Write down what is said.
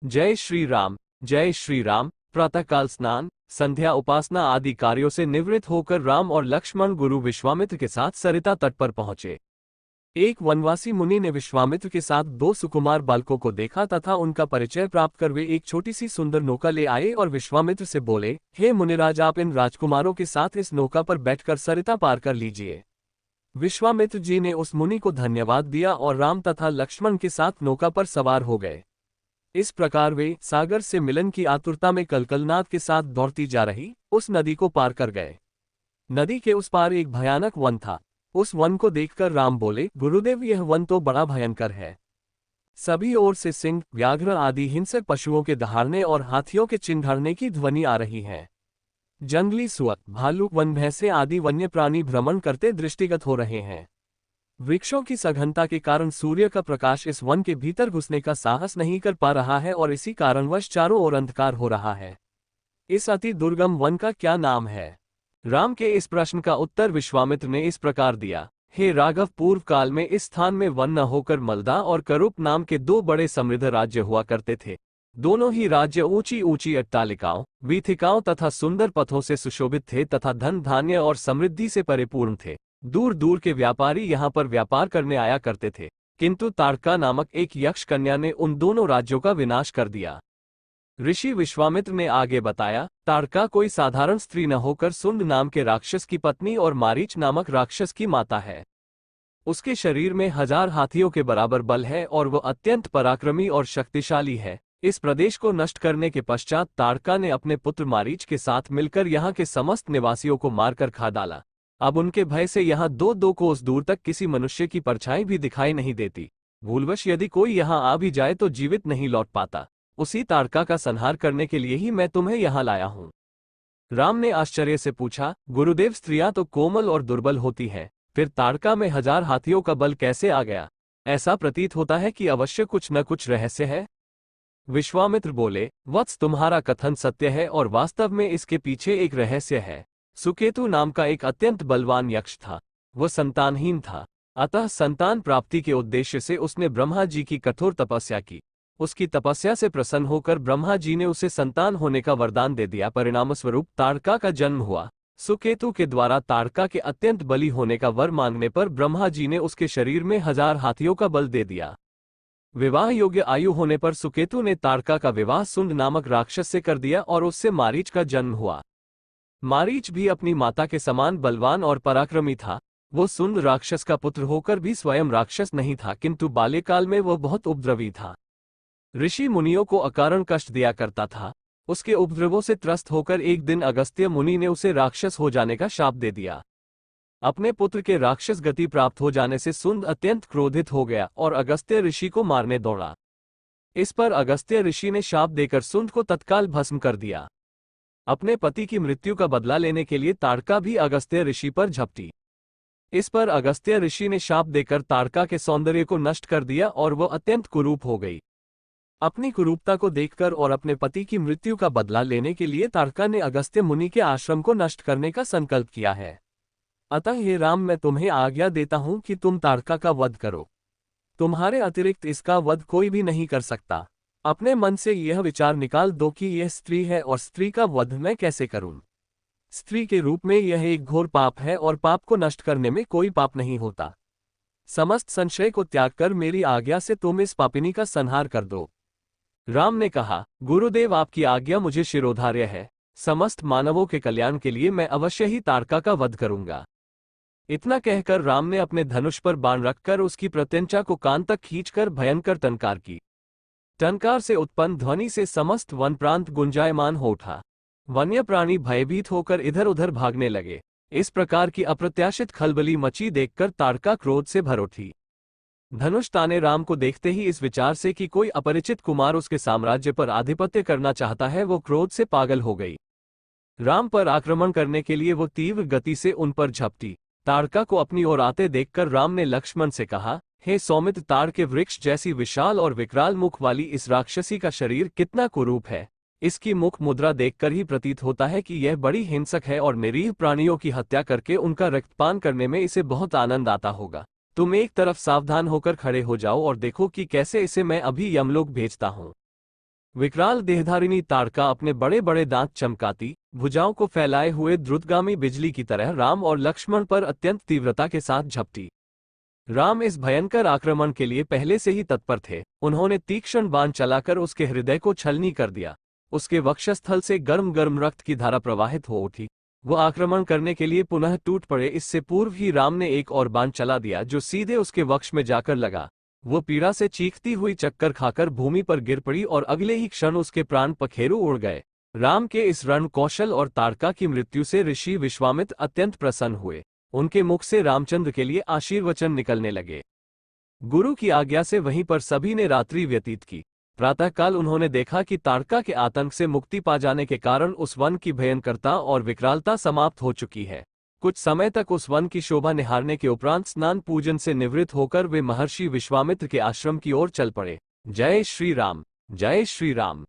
जय श्री राम। जय श्री राम। प्रातःकाल स्नान, संध्या उपासना आदि कार्यों से निवृत्त होकर राम और लक्ष्मण गुरु विश्वामित्र के साथ सरिता तट पर पहुंचे। एक वनवासी मुनि ने विश्वामित्र के साथ दो सुकुमार बालकों को देखा तथा उनका परिचय प्राप्त कर वे एक छोटी सी सुंदर नौका ले आए और विश्वामित्र से बोले, हे मुनिराज, आप इन राजकुमारों के साथ इस नौका पर बैठकर सरिता पार कर लीजिए। विश्वामित्र जी ने उस मुनि को धन्यवाद दिया और राम तथा लक्ष्मण के साथ नौका पर सवार हो गए। इस प्रकार वे सागर से मिलन की आतुरता में कलकलनाद के साथ दौड़ती जा रही उस नदी को पार कर गए। नदी के उस पार एक भयानक वन था। उस वन को देखकर राम बोले, गुरुदेव, यह वन तो बड़ा भयंकर है। सभी ओर से सिंह, व्याघ्र आदि हिंसक पशुओं के दहाड़ने और हाथियों के चिंघाड़ने की ध्वनि आ रही है। जंगली सुअर, भालू, वन भैंसे आदि वन्य प्राणी भ्रमण करते दृष्टिगत हो रहे हैं। वृक्षों की सघनता के कारण सूर्य का प्रकाश इस वन के भीतर घुसने का साहस नहीं कर पा रहा है और इसी कारणवश चारों ओर अंधकार हो रहा है। इस अति दुर्गम वन का क्या नाम है? राम के इस प्रश्न का उत्तर विश्वामित्र ने इस प्रकार दिया, हे राघव, पूर्व काल में इस स्थान में वन न होकर मलदा और करूप नाम के दो बड़े समृद्ध राज्य हुआ करते थे। दोनों ही राज्य ऊंची ऊंची अट्टालिकाओं, वीथिकाओं तथा सुंदर पथों से सुशोभित थे तथा धन धान्य और समृद्धि से परिपूर्ण थे। दूर दूर के व्यापारी यहाँ पर व्यापार करने आया करते थे, किंतु ताड़का नामक एक यक्ष कन्या ने उन दोनों राज्यों का विनाश कर दिया। ऋषि विश्वामित्र ने आगे बताया, ताड़का कोई साधारण स्त्री न होकर सुंड नाम के राक्षस की पत्नी और मारीच नामक राक्षस की माता है। उसके शरीर में 1000 हाथियों के बराबर बल है और वह अत्यंत पराक्रमी और शक्तिशाली है। इस प्रदेश को नष्ट करने के पश्चात ताड़का ने अपने पुत्र मारीच के साथ मिलकर यहाँ के समस्त निवासियों को मारकर खा डाला। अब उनके भय से यहाँ 2-2 कोस दूर तक किसी मनुष्य की परछाई भी दिखाई नहीं देती। भूलवश यदि कोई यहाँ आ भी जाए तो जीवित नहीं लौट पाता। उसी ताड़का का संहार करने के लिए ही मैं तुम्हें यहाँ लाया हूँ। राम ने आश्चर्य से पूछा, गुरुदेव, स्त्रियां तो कोमल और दुर्बल होती हैं, फिर ताड़का में 1000 हाथियों का बल कैसे आ गया? ऐसा प्रतीत होता है कि अवश्य कुछ न कुछ रहस्य है। विश्वामित्र बोले, वत्स, तुम्हारा कथन सत्य है और वास्तव में इसके पीछे एक रहस्य है। सुकेतु नाम का एक अत्यंत बलवान यक्ष था। वह संतानहीन था, अतः संतान प्राप्ति के उद्देश्य से उसने ब्रह्मा जी की कठोर तपस्या की। उसकी तपस्या से प्रसन्न होकर ब्रह्मा जी ने उसे संतान होने का वरदान दे दिया। परिणामस्वरूप ताड़का का जन्म हुआ। सुकेतु के द्वारा ताड़का के अत्यंत बली होने का वर मांगने पर ब्रह्मा जी ने उसके शरीर में 1000 हाथियों का बल दे दिया। विवाह योग्य आयु होने पर सुकेतु ने ताड़का का विवाह सुंड नामक राक्षस से कर दिया और उससे मारीच का जन्म हुआ। मारीच भी अपनी माता के समान बलवान और पराक्रमी था। वो सुंड राक्षस का पुत्र होकर भी स्वयं राक्षस नहीं था, किंतु बाल्यकाल में वह बहुत उपद्रवी था। ऋषि मुनियों को अकारण कष्ट दिया करता था। उसके उपद्रवों से त्रस्त होकर एक दिन अगस्त्य मुनि ने उसे राक्षस हो जाने का शाप दे दिया। अपने पुत्र के राक्षस गति प्राप्त हो जाने से सुंद अत्यंत क्रोधित हो गया और अगस्त्य ऋषि को मारने दौड़ा। इस पर अगस्त्य ऋषि ने शाप देकर सुंद को तत्काल भस्म कर दिया। अपने पति की मृत्यु का बदला लेने के लिए ताड़का भी अगस्त्य ऋषि पर झपटी। इस पर अगस्त्य ऋषि ने शाप देकर ताड़का के सौंदर्य को नष्ट कर दिया और वह अत्यंत कुरूप हो गई। अपनी कुरूपता को देखकर और अपने पति की मृत्यु का बदला लेने के लिए ताड़का ने अगस्त्य मुनि के आश्रम को नष्ट करने का संकल्प किया है। अतः हे राम, मैं तुम्हें आज्ञा देता हूं कि तुम ताड़का का वध करो। तुम्हारे अतिरिक्त इसका वध कोई भी नहीं कर सकता। अपने मन से यह विचार निकाल दो कि यह स्त्री है और स्त्री का वध मैं कैसे करूं। स्त्री के रूप में यह एक घोर पाप है और पाप को नष्ट करने में कोई पाप नहीं होता। समस्त संशय को त्याग कर मेरी आज्ञा से तुम इस पापिनी का संहार कर दो। राम ने कहा, गुरुदेव, आपकी आज्ञा मुझे शिरोधार्य है। समस्त मानवों के कल्याण के लिए मैं अवश्य ही ताड़का का वध करूंगा। इतना कहकर राम ने अपने धनुष पर बाण रखकर उसकी प्रत्यंचा को कान तक खींचकर भयंकर टंकार की। टंकार से उत्पन्न ध्वनि से समस्त वन प्रांत गुंजायमान हो उठा। वन्य प्राणी भयभीत होकर इधर उधर भागने लगे। इस प्रकार की अप्रत्याशित खलबली मची देखकर ताड़का क्रोध से भर उठी। धनुष ताने राम को देखते ही इस विचार से कि कोई अपरिचित कुमार उसके साम्राज्य पर आधिपत्य करना चाहता है, वो क्रोध से पागल हो गई। राम पर आक्रमण करने के लिए वो तीव्र गति से उन पर झपटी। ताड़का को अपनी ओर आते देखकर राम ने लक्ष्मण से कहा, हे सौमित्र, ताड़ के वृक्ष जैसी विशाल और विकराल मुख वाली इस राक्षसी का शरीर कितना कुरूप है। इसकी मुख मुद्रा देखकर ही प्रतीत होता है कि यह बड़ी हिंसक है और निरीह प्राणियों की हत्या करके उनका रक्तपान करने में इसे बहुत आनंद आता होगा। तुम एक तरफ सावधान होकर खड़े हो जाओ और देखो कि कैसे इसे मैं अभी यमलोक भेजता हूँ। विकराल देहधारिणी ताड़का अपने बड़े बड़े दांत चमकाती, भुजाओं को फैलाए हुए द्रुतगामी बिजली की तरह राम और लक्ष्मण पर अत्यंत तीव्रता के साथ झपटी। राम इस भयंकर आक्रमण के लिए पहले से ही तत्पर थे। उन्होंने तीक्ष्ण बाण चलाकर उसके हृदय को छलनी कर दिया। उसके वक्षस्थल से गर्म गर्म रक्त की धारा प्रवाहित हो उठी। वो आक्रमण करने के लिए पुनः टूट पड़े। इससे पूर्व ही राम ने एक और बाण चला दिया जो सीधे उसके वक्ष में जाकर लगा। वो पीड़ा से चीखती हुई चक्कर खाकर भूमि पर गिर पड़ी और अगले ही क्षण उसके प्राण पखेरु उड़ गए। राम के इस रण कौशल और ताड़का की मृत्यु से ऋषि विश्वामित्र अत्यंत प्रसन्न हुए। उनके मुख से रामचंद्र के लिए आशीर्वचन निकलने लगे। गुरु की आज्ञा से वहीं पर सभी ने रात्रि व्यतीत की। प्रातःकाल उन्होंने देखा कि ताड़का के आतंक से मुक्ति पा जाने के कारण उस वन की भयंकरता और विकरालता समाप्त हो चुकी है। कुछ समय तक उस वन की शोभा निहारने के उपरांत स्नान पूजन से निवृत्त होकर वे महर्षि विश्वामित्र के आश्रम की ओर चल पड़े। जय श्री राम, जय श्री राम।